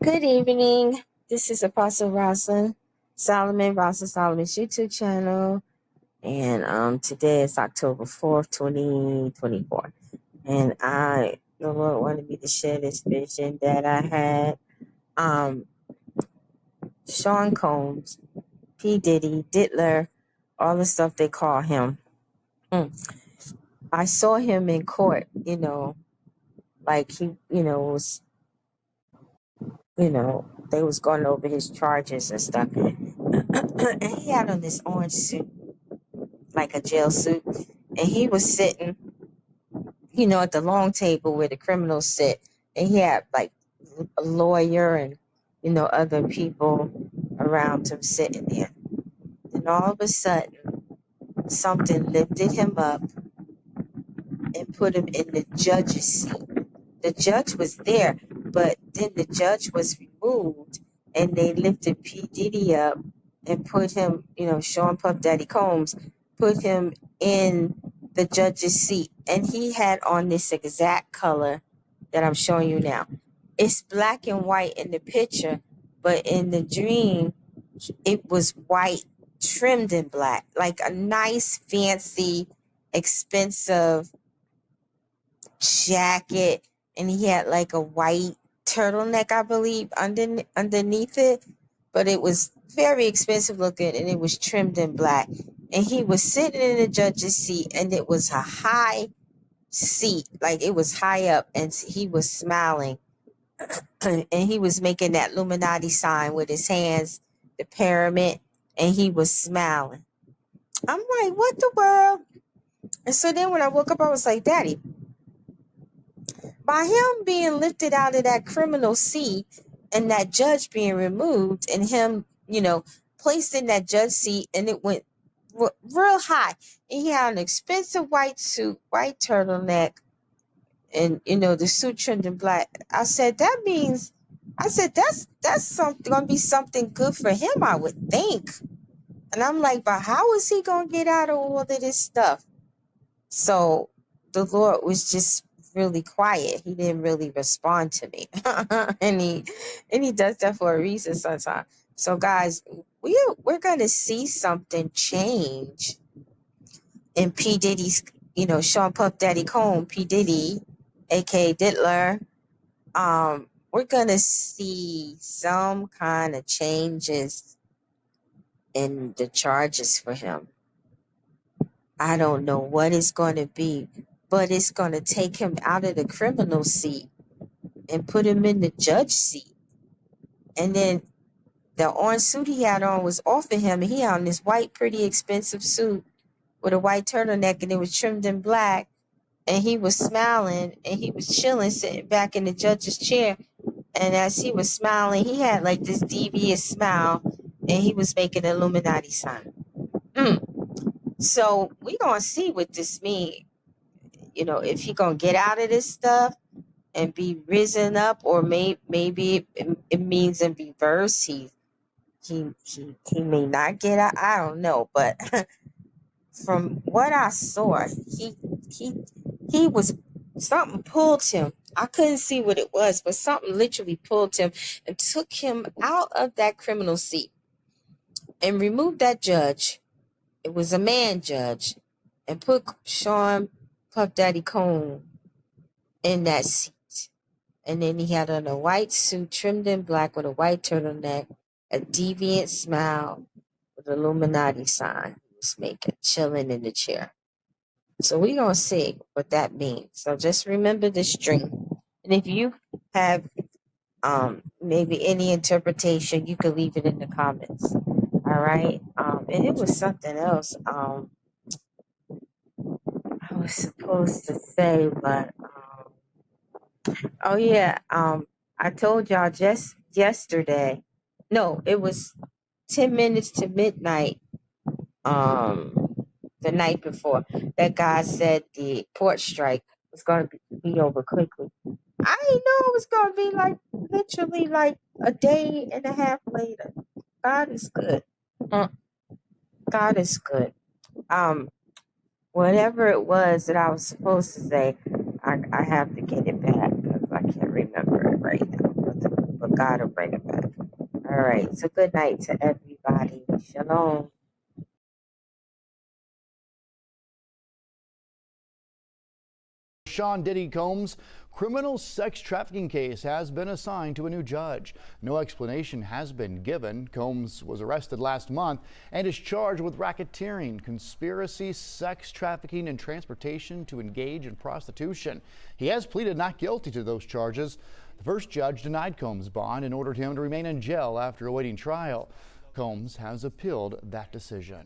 Good evening. This is Apostle Rosalind Solomon's YouTube channel. And today is October 4th, 2024. And the Lord wanted me to share this vision that I had. Um, Sean Combs, P. Diddy, Diddler, all the stuff they call him. Mm. I saw him in court, like they was going over his charges and stuff. And he had on this orange suit, like a jail suit, and he was sitting, at the long table where the criminals sit, and he had like a lawyer and other people around him sitting there. And all of a sudden, something lifted him up and put him in the judge's seat. The judge was there, but then the judge was removed, and they lifted P. Diddy up and put him, Sean Puff Daddy Combs, put him in the judge's seat. And he had on this exact color that I'm showing you now. It's black and white in the picture, but in the dream, it was white trimmed in black, like a nice, fancy, expensive jacket, and he had like a white turtleneck, I believe, underneath it, but it was very expensive looking, and it was trimmed in black. And he was sitting in the judge's seat, and it was a high seat, like it was high up, and he was smiling, and he was making that Illuminati sign with his hands, the pyramid, and he was smiling. I'm like, what the world? And so then when I woke up, I was like, Daddy, by him being lifted out of that criminal seat and that judge being removed and him, placed in that judge seat, and it went real high. And he had an expensive white suit, white turtleneck, and the suit trimmed in black. I said that's something gonna be something good for him, I would think. And I'm like, but how is he gonna get out of all of this stuff? So the Lord was just really quiet. He didn't really respond to me. and he does that for a reason sometimes. So guys, we're gonna see something change in P. Diddy's, Sean Puff Daddy Combs, P. Diddy, aka Diddler. We're gonna see some kind of changes in the charges for him. I don't know what it's going to be, but it's going to take him out of the criminal seat and put him in the judge seat. And then the orange suit he had on was off of him, and he had on this white, pretty expensive suit with a white turtleneck, and it was trimmed in black. And he was smiling, and he was chilling, sitting back in the judge's chair. And as he was smiling, he had like this devious smile, and he was making an Illuminati sign. So we gonna see what this means. If he gonna get out of this stuff and be risen up, or maybe it means in reverse. He may not get out. I don't know, but from what I saw, he was, something pulled him. I couldn't see what it was, but something literally pulled him and took him out of that criminal seat and removed that judge. It was a man judge, and put Sean Puff Daddy Combs in that seat. And then he had on a white suit trimmed in black with a white turtleneck, a deviant smile with an Illuminati sign he was making, chilling in the chair. So we're going to see what that means. So just remember this dream. And if you have maybe any interpretation, you can leave it in the comments. All right. And it was something else I was supposed to say, but oh yeah, I told y'all just yesterday. No, it was 10 minutes to midnight. The night before, that guy said the port strike was going to be over quickly. I didn't know it was going to be like literally like a day and a half later. God is good. God is good. Whatever it was that I was supposed to say, I have to get it back because I can't remember it right now. But God will bring it back. All right. So good night to everybody. Shalom. Sean Diddy Combs' criminal sex trafficking case has been assigned to a new judge. No explanation has been given. Combs was arrested last month and is charged with racketeering, conspiracy, sex trafficking, and transportation to engage in prostitution. He has pleaded not guilty to those charges. The first judge denied Combs' bond and ordered him to remain in jail after awaiting trial. Combs has appealed that decision.